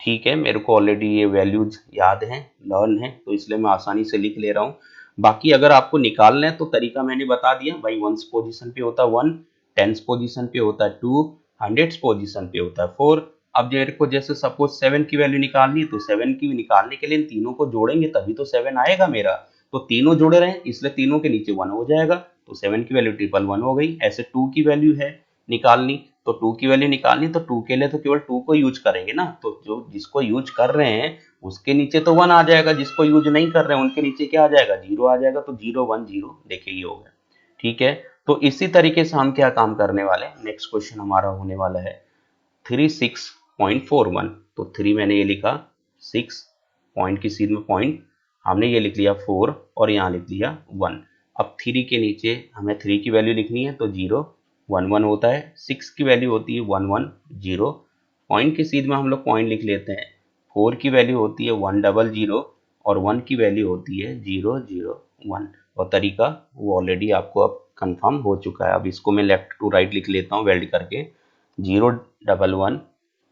ठीक है, मेरे को ऑलरेडी ये वैल्यूज याद हैं, लर्न है, तो इसलिए मैं आसानी से लिख ले रहा हूँ। बाकी अगर आपको निकालना है तो तरीका मैंने बता दिया भाई, वंस पोजीशन पे होता है 1, टेंस पोजीशन पे होता है 2, हंड्रेड्स पोजीशन पे होता है 4। अब मेरे को जैसे सपोज 7 की वैल्यू निकालनी है, तो 7 की निकालने के लिए इन तीनों को जोड़ेंगे तभी तो 7 आएगा मेरा। तो तीनों जुड़ रहे हैं इसलिए तीनों के नीचे 1 हो जाएगा, तो 7 की वैल्यू 111 हो गई। ऐसे 2 की वैल्यू है निकालनी, तो 2 की वैल्यू निकालनी, तो 2 के लिए तो केवल 2 को यूज करेंगे ना, तो जो जिसको यूज कर रहे हैं उसके नीचे तो 1 आ जाएगा, जिसको यूज नहीं कर रहे हैं उनके नीचे क्या आ जाएगा, 0 आ जाएगा। तो 0 1 0 देखिए ये हो गया। ठीक है, तो इसी तरीके से हम क्या काम करने वाले हैं, नेक्स्ट क्वेश्चन हमारा होने वाला है 36.41। तो 3 मैंने ये लिखा, 6 पॉइंट की सीध में पॉइंट हमने ये लिख लिया 4 और यहाँ लिख लिया 1। अब 3 के नीचे हमें 3 की वैल्यू लिखनी है, तो 0 1 1 होता है, 6 की वैल्यू होती है 1 1 0, पॉइंट की सीध में हम लोग पॉइंट लिख लेते हैं। 4 की वैल्यू होती है 1 0 0 और 1 की वैल्यू होती है 0 0 1। और तरीका वो ऑलरेडी आपको अब कंफर्म हो चुका है। अब इसको मैं लेफ्ट टू राइट लिख लेता हूँ वेल्ड करके, 0 1 1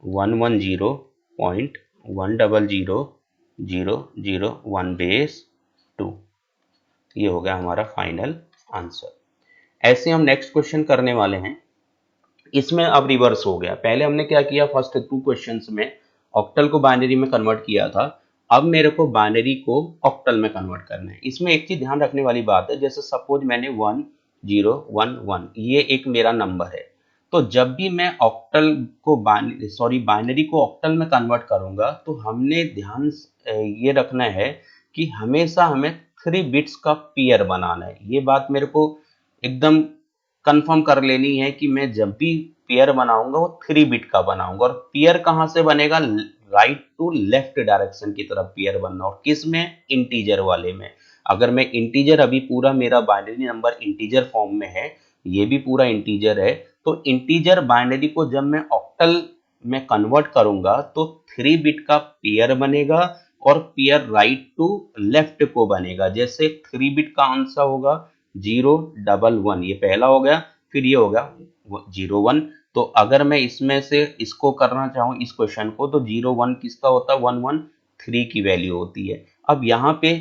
1 1 0 पॉइंट 1 0 0 0 0 1 बेस 2। ये हो गया हमारा फाइनल आंसर। ऐसे हम नेक्स्ट क्वेश्चन करने वाले हैं। इसमें अब रिवर्स हो गया, पहले हमने क्या किया, फर्स्ट 2 क्वेश्चंस में ऑक्टल को बाइनरी में कन्वर्ट किया था, अब मेरे को बाइनरी को ऑक्टल में कन्वर्ट करना है। इसमें एक चीज ध्यान रखने वाली बात है, जैसे सपोज मैंने 1 0 1 1 ये एक मेरा नंबर है, तो जब भी मैं ऑक्टल को बाइनरी को ऑक्टल में कन्वर्ट करूंगा, तो हमने ध्यान ये रखना है कि हमेशा हमें 3 बिट्स का पेयर बनाना है। ये बात मेरे को एकदम कंफर्म कर लेनी है कि मैं जब भी पेयर बनाऊंगा वो 3 बिट का बनाऊंगा। और पेयर कहां से बनेगा, राइट टू लेफ्ट डायरेक्शन की तरफ पेयर बनना, और किस में, इंटीजर वाले में। अगर मैं इंटीजर, अभी पूरा मेरा बाइनरी नंबर इंटीजर फॉर्म में है, ये भी पूरा इंटीजर है, तो इंटीजर बाइनरी को जब मैं ऑक्टल में कन्वर्ट करूंगा तो 3 बिट का पेयर बनेगा और पेयर राइट टू लेफ्ट को बनेगा। जैसे 3 बिट का आंसर होगा 0 1 1, ये पहला हो गया, फिर ये हो गया 0 1। तो अगर मैं इसमें से इसको करना चाहूँ इस क्वेश्चन को, तो 0 1 किसका होता है, 1 1 3 की वैल्यू होती है। अब यहाँ पे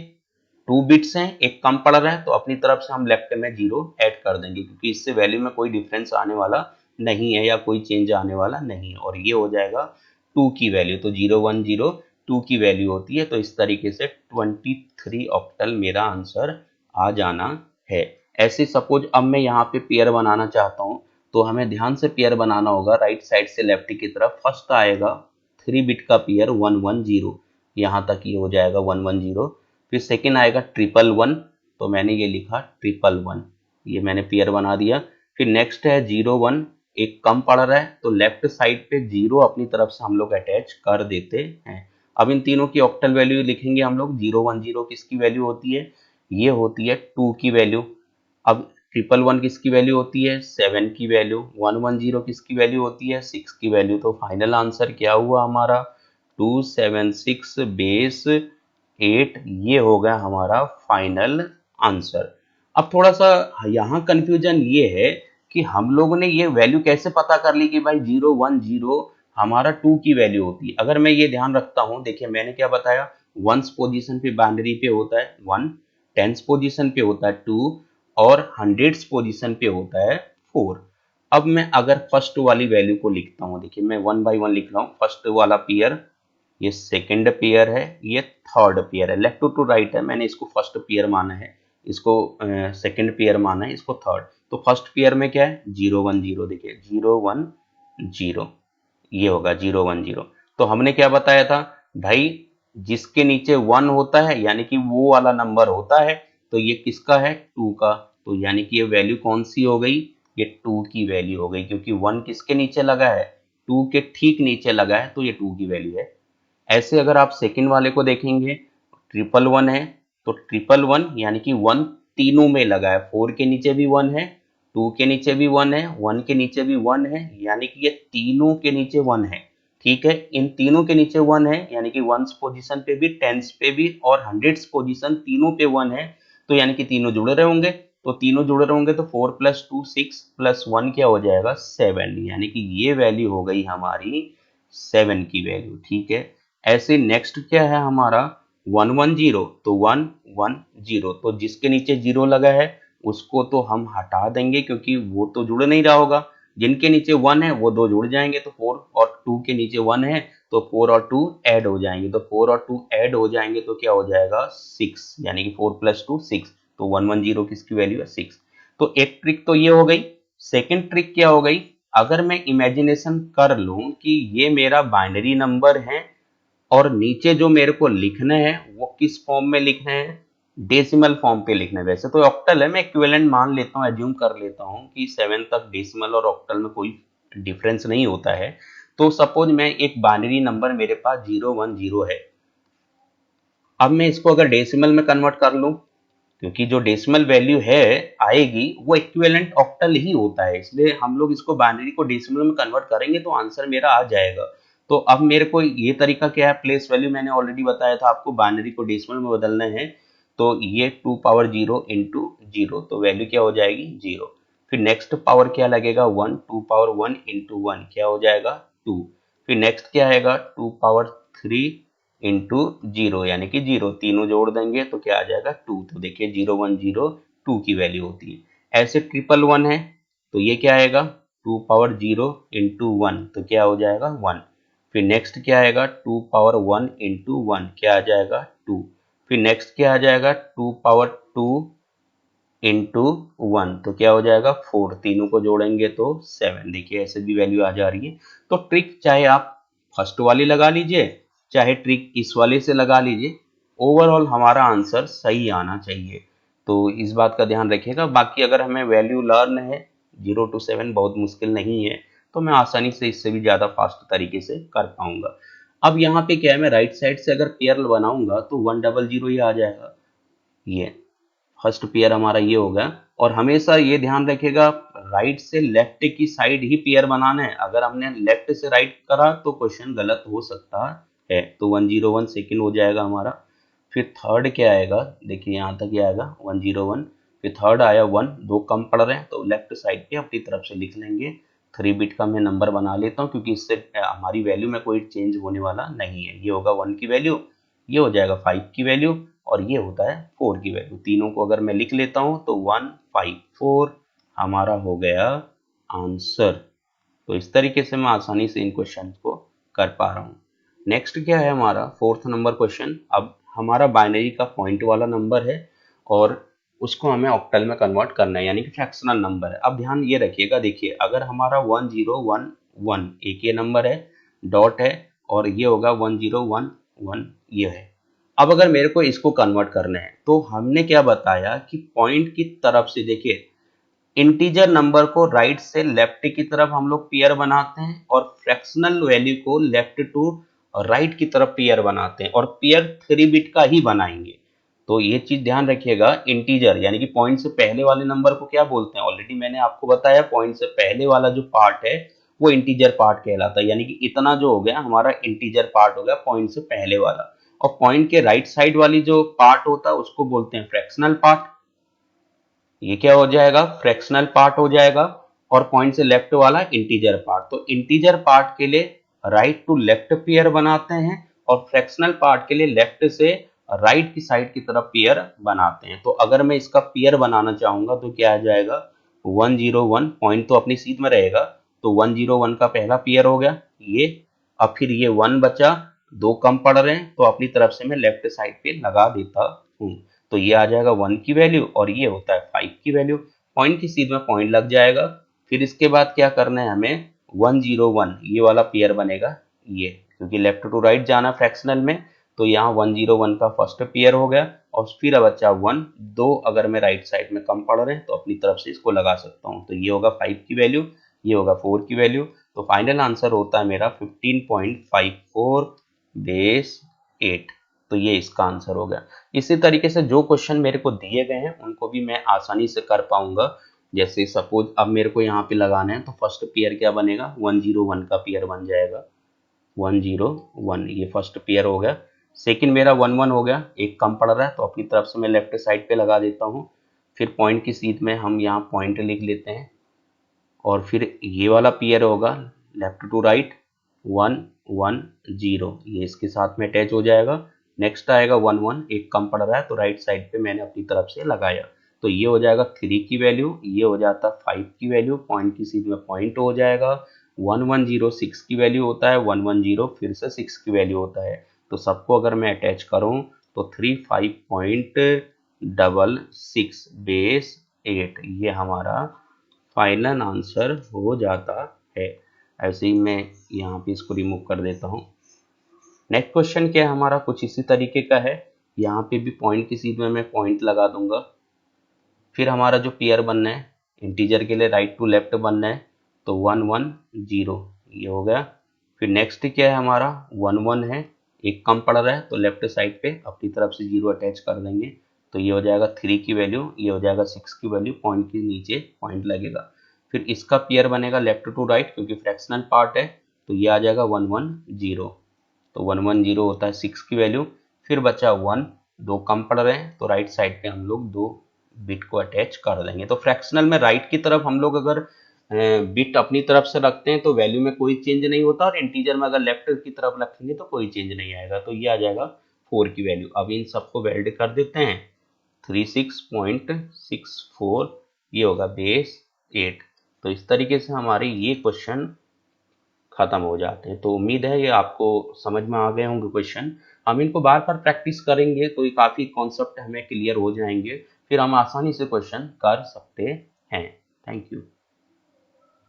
2 बिट्स हैं, एक कम पड़ रहा है, तो अपनी तरफ से हम लेफ्ट में 0 ऐड कर देंगे, क्योंकि इससे वैल्यू में कोई डिफरेंस आने वाला नहीं है या कोई चेंज आने वाला नहीं है, और ये हो जाएगा 2 की वैल्यू। तो 0 1 0 2 की वैल्यू होती है, तो इस तरीके से 23 ऑक्टल मेरा आंसर आ जाना है। ऐसे सपोज अब मैं यहाँ पे पेयर बनाना चाहता हूँ, तो हमें ध्यान से पेयर बनाना होगा, राइट साइड से लेफ्ट की तरफ। फर्स्ट आएगा 3 बिट का पेयर 1 1 0, यहाँ तक ये हो जाएगा 1 1 0। फिर सेकेंड आएगा 1 1 1, तो मैंने ये लिखा 1 1 1, ये मैंने पेयर बना दिया। फिर नेक्स्ट है 0 1, एक कम पड़ रहा है, तो लेफ्ट साइड पे 0 अपनी तरफ से हम लोग अटैच कर देते हैं। अब इन तीनों की ऑक्टल वैल्यू लिखेंगे हम लोग। 0 1 0 किसकी वैल्यू होती है, ये होती है 2 की वैल्यू। अब 1 1 किसकी वैल्यू होती है, 7 की वैल्यू। 1 1 0 किसकी वैल्यू होती है, 6 की वैल्यू। तो फाइनल आंसर क्या हुआ हमारा, 276 बेस 8, ये हो गया हमारा फाइनल आंसर। अब थोड़ा सा यहाँ कंफ्यूजन ये है कि हम लोगों ने ये वैल्यू कैसे पता कर ली कि भाई 0 1 0 हमारा 2 की वैल्यू होती है। अगर मैं ये ध्यान रखता हूँ, देखिए मैंने क्या बताया, वंस पोजीशन पे बाइनरी पे होता है 1, टेंस पोजीशन पे होता है 2 और हंड्रेड्स पोजीशन पे होता है 4। अब मैं अगर फर्स्ट वाली वैल्यू को लिखता हूँ, देखिए मैं 1 बाई 1 लिख रहा हूँ। फर्स्ट वाला पेयर ये सेकंड पेयर है, ये थर्ड पेयर है, लेफ्ट टू राइट है, मैंने इसको फर्स्ट पेयर माना है, इसको सेकंड पेयर माना है, इसको थर्ड। तो फर्स्ट पेयर में क्या है, 0 1 0, देखिए 0 1 0, ये होगा 0 1 0। तो हमने क्या बताया था भाई, जिसके नीचे 1 होता है यानी कि वो वाला नंबर होता है, तो ये किसका है, 2 का। तो यानी कि ये वैल्यू कौन सी हो गई, ये 2 की वैल्यू हो गई, क्योंकि 1 किसके नीचे लगा है, 2 के ठीक नीचे लगा है, तो ये 2 की वैल्यू है। ऐसे अगर आप सेकंड वाले को देखेंगे, 1 1 1 है, तो 1 1 1 यानी कि 1 तीनों में लगा है, 4 के नीचे भी 1 है, 2 के नीचे भी 1 है, 1 के नीचे भी 1 है, यानी कि ये तीनों के नीचे 1 है। ठीक है, इन तीनों के नीचे 1 है, यानी कि वंस पोजीशन पे भी, टेंस पे भी और हंड्रेड्स पोजीशन तीनों पे 1 है, तो यानी कि तीनों जुड़े रहे होंगे। तो तीनों जुड़े रहेंगे, तो 4 + 2 6 + 1 क्या हो जाएगा, 7, यानी कि ये वैल्यू हो गई हमारी 7 की वैल्यू। ठीक है, ऐसे नेक्स्ट क्या है हमारा 110, तो 110, तो जिसके नीचे 0 लगा है उसको तो हम हटा देंगे क्योंकि वो तो जुड़ नहीं रहा होगा। जिनके नीचे 1 है वो दो जुड़ जाएंगे, तो 4 और 2 के नीचे 1 है तो 4 और 2 ऐड हो जाएंगे, तो 4 और 2 ऐड हो जाएंगे तो क्या हो जाएगा 6, यानी कि 4 + 2 6, तो 110 किसकी वैल्यू है 6। तो एक ट्रिक तो ये हो गई। सेकेंड ट्रिक क्या हो गई, अगर मैं इमेजिनेशन कर लूं कि ये मेरा बाइनरी नंबर है और नीचे जो मेरे को लिखना है वो किस फॉर्म में लिखना है, डेसिमल फॉर्म पे लिखना है। वैसे तो ऑक्टल है, मैं इक्विवेलेंट मान लेता हूँ, एज्यूम कर लेता हूँ कि 7 तक डेसिमल और ऑक्टल में कोई डिफरेंस नहीं होता है। तो सपोज मैं एक बाइनरी नंबर मेरे पास 010 है, अब मैं इसको अगर डेसिमल में कन्वर्ट कर लूं, क्योंकि जो डेसिमल वैल्यू है आएगी वो इक्विवेलेंट ऑक्टल ही होता है, इसलिए हम लोग इसको बाइनरी को डेसिमल में कन्वर्ट करेंगे तो आंसर मेरा आ जाएगा। तो अब मेरे को ये तरीका क्या है, प्लेस वैल्यू मैंने ऑलरेडी बताया था आपको, बाइनरी को डेसिमल में बदलना है तो ये 2 पावर 0 इंटू 0, तो वैल्यू क्या हो जाएगी 0। फिर नेक्स्ट पावर क्या लगेगा 1, 2 पावर 1 इंटू 1 क्या हो जाएगा 2। फिर नेक्स्ट क्या आएगा 2 पावर 3 इंटू 0 यानी कि 0, तीनों जोड़ देंगे तो क्या आ जाएगा 2। तो देखिए 010 2 की वैल्यू होती है। ऐसे 111 है तो ये क्या आएगा 2 पावर 0 इंटू 1 तो क्या हो जाएगा 1। फिर नेक्स्ट क्या आएगा 2 पावर 1 इंटू 1 क्या आ जाएगा 2। फिर नेक्स्ट क्या आ जाएगा 2 पावर 2 इंटू 1 तो क्या हो जाएगा 4, तीनों को जोड़ेंगे तो 7। देखिए ऐसे भी वैल्यू आ जा रही है। तो ट्रिक चाहे आप फर्स्ट वाली लगा लीजिए चाहे ट्रिक इस वाले से लगा लीजिए, ओवरऑल हमारा आंसर सही आना चाहिए। तो इस बात का ध्यान रखिएगा। बाकी अगर हमें वैल्यू लर्न है 0 to 7 बहुत मुश्किल नहीं है, तो मैं आसानी से इससे भी ज़्यादा फास्ट तरीके से कर पाऊंगा। अब यहाँ पे क्या है, मैं राइट साइड से अगर पेयर बनाऊंगा तो 100 ही आ जाएगा, ये फर्स्ट पेयर हमारा ये होगा। और हमेशा ये ध्यान रखिएगा राइट से लेफ्ट की साइड ही पेयर बनाना है, अगर हमने लेफ्ट से राइट करा तो क्वेश्चन गलत हो सकता है। तो 101 सेकेंड हो जाएगा हमारा। फिर थर्ड क्या आएगा, देखिए यहाँ तक ये आएगा 101। फिर थर्ड आया 1, दो कम पड़ रहे हैं तो लेफ्ट साइड पे अपनी तरफ से लिख लेंगे। 3 बिट का मैं नंबर बना लेता हूँ क्योंकि इससे हमारी वैल्यू में कोई चेंज होने वाला नहीं है। ये होगा 1 की वैल्यू, ये हो जाएगा 5 की वैल्यू और ये होता है 4 की वैल्यू। तीनों को अगर मैं लिख लेता हूं तो 154 हमारा हो गया आंसर। तो इस तरीके से मैं आसानी से इन क्वेश्चन को कर पा रहा हूं। नेक्स्ट क्या है हमारा फोर्थ नंबर क्वेश्चन। अब हमारा बाइनरी का पॉइंट वाला नंबर है और उसको हमें ऑक्टल में कन्वर्ट करना है, यानी कि फ्रैक्शनल नंबर है। अब ध्यान ये रखिएगा, देखिए अगर हमारा 1011 एक ये नंबर है, डॉट है और ये होगा 1011 ये है। अब अगर मेरे को इसको कन्वर्ट करना है तो हमने क्या बताया कि पॉइंट की तरफ से, देखिए इंटीजर नंबर को राइट से लेफ्ट की तरफ हम लोग पेयर बनाते हैं और फ्रैक्शनल वैल्यू को लेफ्ट टू राइट की तरफ पेयर बनाते हैं और पेयर 3 बिट का ही बनाएंगे। तो ये चीज ध्यान रखिएगा, इंटीजर यानी कि पॉइंट से पहले वाले नंबर को क्या बोलते हैं, ऑलरेडी मैंने आपको बताया पॉइंट से पहले वाला जो पार्ट है वो इंटीजर पार्ट कहलाता है, यानी कि इतना जो हो गया हमारा इंटीजर पार्ट हो गया पॉइंट से पहले वाला। और पॉइंट के राइट साइड वाली जो पार्ट होता है उसको बोलते हैं फ्रैक्शनल पार्ट। ये क्या हो जाएगा फ्रैक्शनल पार्ट हो जाएगा। और पॉइंट से लेफ्ट वाला इंटीजर पार्ट। तो इंटीजर पार्ट के लिए राइट टू लेफ्ट पेयर बनाते हैं और फ्रैक्शनल पार्ट के लिए लेफ्ट से राइट की साइड की तरफ पेयर बनाते हैं। तो अगर मैं इसका पेयर बनाना चाहूंगा तो क्या आ जाएगा 101, पॉइंट तो अपनी सीध में रहेगा तो 101 का पहला पेयर हो गया ये। अब फिर ये 1 बचा, दो कम पड़ रहे हैं तो अपनी तरफ से मैं लेफ्ट साइड पे लगा देता हूँ। तो ये आ जाएगा 1 की वैल्यू और ये होता है 5 की वैल्यू। पॉइंट की सीध में पॉइंट लग जाएगा। फिर इसके बाद क्या करना है हमें 101 ये वाला पेयर बनेगा ये, क्योंकि लेफ्ट टू राइट जाना फ्रैक्शनल में। तो यहाँ 101 का फर्स्ट पेयर हो गया और फिर बचा 1, दो अगर मैं राइट साइड में कम पड़ रहे हैं तो अपनी तरफ से इसको लगा सकता हूँ। तो ये होगा 5 की वैल्यू, ये होगा 4 की वैल्यू। तो फाइनल आंसर होता है मेरा 15.54 बेस 8। तो ये इसका आंसर हो गया। इसी तरीके से जो क्वेश्चन मेरे को दिए गए हैं उनको भी मैं आसानी से कर पाऊंगा। जैसे सपोज अब मेरे को यहाँ पे लगाना है तो फर्स्ट पेयर क्या बनेगा 101 का पेयर बन जाएगा 101, ये फर्स्ट पेयर हो गया। सेकंड मेरा 11 हो गया, एक कम पड़ रहा है तो अपनी तरफ से मैं लेफ्ट साइड पे लगा देता हूँ। फिर पॉइंट की सीध में हम यहाँ पॉइंट लिख लेते हैं और फिर ये वाला पेयर होगा लेफ्ट टू राइट 110, ये इसके साथ में अटैच हो जाएगा। नेक्स्ट आएगा 11, एक कम पड़ रहा है तो राइट साइड पे मैंने अपनी तरफ से लगाया, तो ये हो जाएगा 3 की वैल्यू, ये हो जाता 5 की वैल्यू, पॉइंट की सीध में पॉइंट हो जाएगा। 110 6 की वैल्यू होता है, 110 फिर से 6 की वैल्यू होता है, तो सबको अगर मैं अटैच करूं तो 35.66 बेस 8, ये हमारा फाइनल आंसर हो जाता है। ऐसे ही मैं यहाँ पे इसको रिमूव कर देता हूँ। नेक्स्ट क्वेश्चन क्या है हमारा, कुछ इसी तरीके का है। यहाँ पे भी पॉइंट की सीध में मैं पॉइंट लगा दूंगा। फिर हमारा जो पेयर बनना है, इंटीजर के लिए राइट टू लेफ्ट बनना है, तो 110 ये हो गया। फिर नेक्स्ट क्या है हमारा, 11 है, एक कम पड़ रहा है तो लेफ्ट साइड पे अपनी तरफ से 0 अटैच कर देंगे, तो ये हो जाएगा 3 की वैल्यू, ये हो जाएगा 6 की वैल्यू, पॉइंट के नीचे पॉइंट लगेगा। फिर इसका पेयर बनेगा लेफ्ट टू राइट, क्योंकि फ्रैक्शनल पार्ट है, तो ये आ जाएगा 110, तो 110 होता है 6 की वैल्यू। फिर बचा 1, दो कम पड़ रहे हैं तो राइट साइड पे हम लोग 2 बिट को अटैच कर देंगे। तो फ्रैक्शनल में राइट की तरफ हम लोग अगर बिट अपनी तरफ से रखते हैं तो वैल्यू में कोई चेंज नहीं होता, और इंटीजर में अगर लेफ्ट की तरफ रखेंगे तो कोई चेंज नहीं आएगा, तो ये आ जाएगा 4 की वैल्यू। अब इन सबको वेल्ड कर देते हैं, 36.64 ये होगा बेस 8। तो इस तरीके से हमारे ये क्वेश्चन खत्म हो जाते हैं। तो उम्मीद है ये आपको समझ में आ गए होंगे क्वेश्चन। हम इनको बार बार प्रैक्टिस करेंगे तो ये काफ़ी कॉन्सेप्ट हमें क्लियर हो जाएंगे, फिर हम आसानी से क्वेश्चन कर सकते हैं। Thank you.